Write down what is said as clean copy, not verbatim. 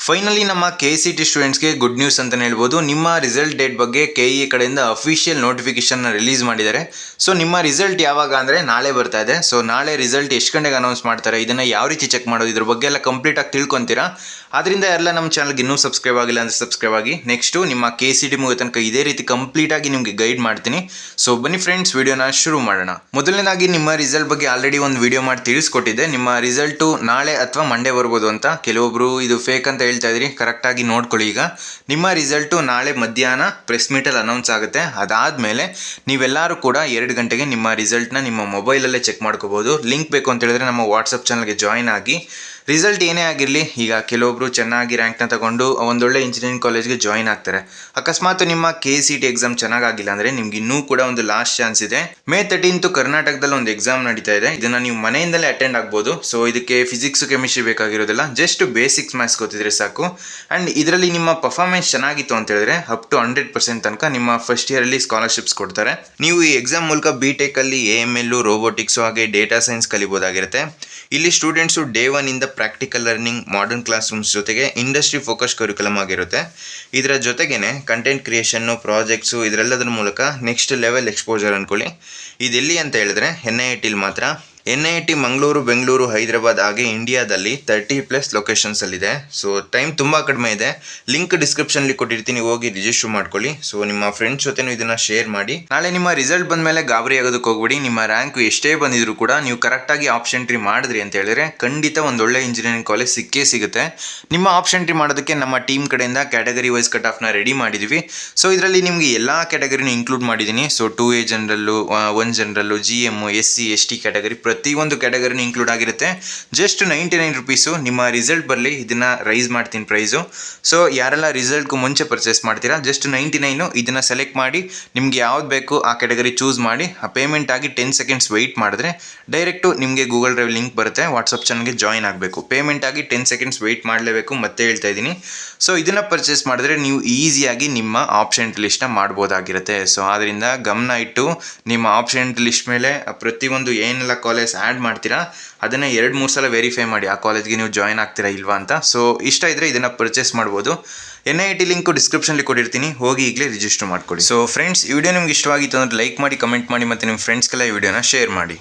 Finally ನಮ್ಮ KCET ಸ್ಟೂಡೆಂಟ್ಸ್ಗೆ good news ಅಂತಲೇ ಹೇಳ್ಬೋದು. ನಿಮ್ಮ ರಿಸಲ್ಟ್ ಡೇಟ್ ಬಗ್ಗೆ KE ಕಡೆಯಿಂದ ಅಫಿಷಿಯಲ್ ನೋಟಿಫಿಕೇಶನ್ನ ರಿಲೀಸ್ ಮಾಡಿದ್ದಾರೆ. ಸೊ ನಿಮ್ಮ ರಿಸಲ್ಟ್ ಯಾವಾಗ ಅಂದರೆ ನಾಳೆ ಬರ್ತಾ ಇದೆ. ಸೊ ನಾಳೆ ರಿಸಲ್ಟ್ ಎಷ್ಟು ಗಂಟೆಗೆ ಅನೌನ್ಸ್ ಮಾಡ್ತಾರೆ, ಇದನ್ನು ಯಾವ ರೀತಿ ಚೆಕ್ ಮಾಡೋದು, ಇದ್ರ ಬಗ್ಗೆ ಎಲ್ಲ ಕಂಪ್ಲೀಟಾಗಿ ತಿಳ್ಕೊತೀರಾ. ಅದರಿಂದ ಎಲ್ಲ ನಮ್ಮ ಚಾನಲ್ಗೆ ಇನ್ನೂ ಸಬ್ಸ್ಕ್ರೈಬ್ ಆಗಿಲ್ಲ ಅಂದರೆ ಸಬ್ಸ್ಕ್ರೈಬ್ ಆಗಿ. ನೆಕ್ಸ್ಟು ನಿಮ್ಮ KCET ಮುಗಿದ ತನಕ ಇದೇ ರೀತಿ ಕಂಪ್ಲೀಟಾಗಿ ನಿಮಗೆ ಗೈಡ್ ಮಾಡ್ತೀನಿ. ಸೊ ಬನ್ನಿ ಫ್ರೆಂಡ್ಸ್, ವಿಡಿಯೋನ ಶುರು ಮಾಡೋಣ. ಮೊದಲನೇದಾಗಿ ನಿಮ್ಮ ರಿಸಲ್ಟ್ ಬಗ್ಗೆ ಆಲ್ರೆಡಿ ಒಂದು ವಿಡಿಯೋ ಮಾಡಿ ತಿಳಿಸ್ಕೊಟ್ಟಿದ್ದೆ. ನಿಮ್ಮ ರಿಸಲ್ಟು ನಾಳೆ ಅಥವಾ ಮಂಡೇ ಬರ್ಬೋದು ಅಂತ. ಕೆಲವೊಬ್ರು ಇದು ಫೇಕ್ ಅಂತ ಹೇಳ್ತಾ ಇದ್ರಿ, ಕರೆಕ್ಟಾಗಿ ನೋಡ್ಕೊಳ್ಳಿ. ಈಗ ನಿಮ್ಮ ರಿಸಲ್ಟು ನಾಳೆ ಮಧ್ಯಾಹ್ನ ಪ್ರೆಸ್ ಮೀಟಲ್ಲಿ ಅನೌನ್ಸ್ ಆಗುತ್ತೆ. ಅದಾದಮೇಲೆ ನೀವೆಲ್ಲರೂ ಕೂಡ 2 ಗಂಟೆಗೆ ನಿಮ್ಮ ರಿಸಲ್ಟ್ನ ನಿಮ್ಮ ಮೊಬೈಲಲ್ಲೇ ಚೆಕ್ ಮಾಡ್ಕೋಬೋದು. ಲಿಂಕ್ ಬೇಕು ಅಂತ ಹೇಳಿದ್ರೆ ನಮ್ಮ ವಾಟ್ಸಪ್ ಚಾನಲ್ಗೆ ಜಾಯ್ನ್ ಆಗಿ. ರಿಸಲ್ಟ್ ಏನೇ ಆಗಿರಲಿ, ಈಗ ಕೆಲವೊಬ್ಬರು ಚೆನ್ನಾಗಿ ರ್ಯಾಂಕ್ನ ತಗೊಂಡು ಒಂದೊಳ್ಳೆ ಇಂಜಿನಿಯರಿಂಗ್ ಕಾಲೇಜ್ಗೆ ಜಾಯ್ನ್ ಆಗ್ತಾರೆ. ಅಕಸ್ಮಾತ್ ನಿಮ್ಮ KCET ಎಕ್ಸಾಮ್ ಚೆನ್ನಾಗಿಲ್ಲ ಅಂದರೆ ನಿಮ್ಗೆ ಇನ್ನೂ ಕೂಡ ಒಂದು ಲಾಸ್ಟ್ ಚಾನ್ಸ್ ಇದೆ. May 13 ಕರ್ನಾಟಕದಲ್ಲಿ ಒಂದು ಎಕ್ಸಾಮ್ ನಡೀತಾ ಇದೆ. ಇದನ್ನು ನೀವು ಮನೆಯಿಂದಲೇ ಅಟೆಂಡ್ ಆಗ್ಬೋದು. ಸೊ ಇದಕ್ಕೆ ಫಿಸಿಕ್ಸ್ ಕೆಮಿಸ್ಟ್ರಿ ಬೇಕಾಗಿರೋದಿಲ್ಲ, ಜಸ್ಟ್ ಬೇಸಿಕ್ಸ್ ಮ್ಯಾಥ್ಸ್ ಗೊತ್ತಿದ್ರೆ ಸಾಕು. ಆ್ಯಂಡ್ ಇದರಲ್ಲಿ ನಿಮ್ಮ ಪರ್ಫಾರ್ಮೆನ್ಸ್ ಚೆನ್ನಾಗಿತ್ತು ಅಂತ ಹೇಳಿದ್ರೆ ಅಪ್ ಟು 100% ತನಕ ನಿಮ್ಮ ಫಸ್ಟ್ ಇಯರಲ್ಲಿ ಸ್ಕಾಲರ್ಶಿಪ್ಸ್ ಕೊಡ್ತಾರೆ. ನೀವು ಈ ಎಕ್ಸಾಮ್ ಮೂಲಕ BTech ಅಲ್ಲಿ AML, ರೋಬೋಟಿಕ್ಸು ಹಾಗೆ ಡೇಟಾ ಸೈನ್ಸ್ ಕಲಿಬೋದಾಗಿರುತ್ತೆ. ಇಲ್ಲಿ ಸ್ಟೂಡೆಂಟ್ಸು ಡೇ 1 ಇಂದ practical learning, modern class rooms ಜೊತೆಗೆ ಇಂಡಸ್ಟ್ರಿ ಫೋಕಸ್ ಕರಿಕ್ಯುಲಮ್ ಆಗಿರುತ್ತೆ. ಇದರ ಜೊತೆಗೇನೆ ಕಂಟೆಂಟ್ ಕ್ರಿಯೇಷನ್ನು, ಪ್ರಾಜೆಕ್ಟ್ಸು, ಇದರೆಲ್ಲದರ ಮೂಲಕ ನೆಕ್ಸ್ಟ್ ಲೆವೆಲ್ ಎಕ್ಸ್ಪೋಜರ್ ಅಂದ್ಕೊಳ್ಳಿ. ಇದೆಲ್ಲಿ ಅಂತ ಹೇಳಿದ್ರೆ NITಲಿ ಮಾತ್ರ. NIT ಮಂಗಳೂರು, ಬೆಂಗಳೂರು, ಹೈದರಾಬಾದ್ ಹಾಗೆ ಇಂಡಿಯಾದಲ್ಲಿ 30+ ಲೊಕೇಶನ್ಸಲ್ಲಿದೆ. ಸೊ ಟೈಮ್ ತುಂಬ ಕಡಿಮೆ ಇದೆ. ಲಿಂಕ್ ಡಿಸ್ಕ್ರಿಪ್ಷನ್ಲಿ ಕೊಟ್ಟಿರ್ತೀನಿ, ಹೋಗಿ ರಿಜಿಸ್ಟರ್ ಮಾಡ್ಕೊಳ್ಳಿ. ಸೊ ನಿಮ್ಮ ಫ್ರೆಂಡ್ಸ್ ಜೊತೆನೂ ಇದನ್ನು ಶೇರ್ ಮಾಡಿ. ನಾಳೆ ನಿಮ್ಮ ರಿಸಲ್ಟ್ ಬಂದಮೇಲೆ ಗಾಬರಿ ಆಗೋದಕ್ಕೆ ಹೋಗ್ಬಿಡಿ. ನಿಮ್ಮ ರ್ಯಾಂಕು ಎಷ್ಟೇ ಬಂದಿದ್ರು ಕೂಡ ನೀವು ಕರೆಕ್ಟಾಗಿ ಆಪ್ಷನ್ ಎಂಟ್ರಿ ಮಾಡಿದ್ರಿ ಅಂತ ಹೇಳಿದ್ರೆ ಖಂಡಿತ ಒಂದೊಳ್ಳೆ ಇಂಜಿನಿಯರಿಂಗ್ ಕಾಲೇಜ್ ಸಿಕ್ಕೇ ಸಿಗುತ್ತೆ. ನಿಮ್ಮ ಆಪ್ಷನ್ ಎಂಟ್ರಿ ಮಾಡೋದಕ್ಕೆ ನಮ್ಮ ಟೀಮ್ ಕಡೆಯಿಂದ ಕ್ಯಾಟಗರಿ ವೈಸ್ ಕಟ್ ಆಫ್ನ ರೆಡಿ ಮಾಡಿದ್ದೀವಿ. ಸೊ ಇದರಲ್ಲಿ ನಿಮಗೆ ಎಲ್ಲ ಕ್ಯಾಟಗರಿನೂ ಇನ್ಕ್ಲೂಡ್ ಮಾಡಿದ್ದೀನಿ. ಸೊ 2A ಜನರಲ್ಲು, 1 ಜನರಲ್ಲು, GM, SC, ST ಕ್ಯಾಟಗರಿ ಪ್ರತಿಯೊಂದು ಕ್ಯಾಟಗರಿನೂ ಇನ್ಕ್ಲೂಡ್ ಆಗಿರುತ್ತೆ. Just 99 rupees. ನಿಮ್ಮ ರಿಸಲ್ಟ್ ಬರಲಿ, ಇದನ್ನು ರೈಸ್ ಮಾಡ್ತೀನಿ ಪ್ರೈಸು. ಸೊ ಯಾರೆಲ್ಲ ರಿಸಲ್ಟ್ಗೂ ಮುಂಚೆ ಪರ್ಚೇಸ್ ಮಾಡ್ತೀರಾ, ಜಸ್ಟ್ 99. ಇದನ್ನು ಸೆಲೆಕ್ಟ್ ಮಾಡಿ ನಿಮ್ಗೆ ಯಾವ್ದು ಬೇಕು ಆ ಕ್ಯಾಟಗರಿ ಚೂಸ್ ಮಾಡಿ, ಆ ಪೇಮೆಂಟ್ ಆಗಿ 10 ಸೆಕೆಂಡ್ಸ್ ವೆಯ್ಟ್ ಮಾಡಿದ್ರೆ ಡೈರೆಕ್ಟು ನಿಮಗೆ ಗೂಗಲ್ ಡ್ರೈವ್ ಲಿಂಕ್ ಬರುತ್ತೆ. ವಾಟ್ಸಪ್ ಚಾನಲ್ಗೆ ಜಾಯ್ನ್ ಆಗಬೇಕು. ಪೇಮೆಂಟ್ ಆಗಿ 10 ಸೆಕೆಂಡ್ಸ್ ವೆಯ್ಟ್ ಮಾಡಲೇಬೇಕು, ಮತ್ತೆ ಹೇಳ್ತಾ ಇದ್ದೀನಿ. ಸೊ ಇದನ್ನು ಪರ್ಚೇಸ್ ಮಾಡಿದ್ರೆ ನೀವು ಈಸಿಯಾಗಿ ನಿಮ್ಮ ಆಪ್ಷನ್ ಲಿಸ್ಟ್ನ ಮಾಡ್ಬೋದಾಗಿರುತ್ತೆ. ಸೊ ಆದ್ದರಿಂದ ಗಮನ ಇಟ್ಟು ನಿಮ್ಮ ಆಪ್ಷನ್ ಲಿಸ್ಟ್ ಮೇಲೆ ಪ್ರತಿಯೊಂದು ಏನೆಲ್ಲ ಕಾಲೇಜ್ ಆ್ಯಡ್ ಮಾಡ್ತೀರಾ ಅದನ್ನು 2-3 ಸಲ ವೆರಿಫೈ ಮಾಡಿ, ಆ ಕಾಲೇಜ್ಗೆ ನೀವು ಜಾಯ್ನ್ ಆಗ್ತೀರಾ ಇಲ್ವಾ ಅಂತ. ಸೊ ಇಷ್ಟ ಇದ್ದರೆ ಇದನ್ನು ಪರ್ಚೇಸ್ ಮಾಡ್ಬೋದು. NIT ಲಿಂಕು ಡಿಸ್ಕ್ರಿಪ್ಷನ್ಲಿ ಕೊಟ್ಟಿರ್ತೀನಿ, ಹೋಗಿ ಈಗಲೇ ರಿಜಿಸ್ಟರ್ ಮಾಡ್ಕೊಳ್ಳಿ. ಸೊ ಫ್ರೆಂಡ್ಸ್, ಈ ವಿಡಿಯೋ ನಿಮ್ಗೆ ಇಷ್ಟವಾಗಿತ್ತು ಅಂದರೆ ಲೈಕ್ ಮಾಡಿ, ಕಮೆಂಟ್ ಮಾಡಿ, ಮತ್ತು ನಿಮ್ಮ ಫ್ರೆಂಡ್ಸ್ಗೆಲ್ಲ ಈ ವಿಡಿಯೋನ ಶೇರ್ ಮಾಡಿ.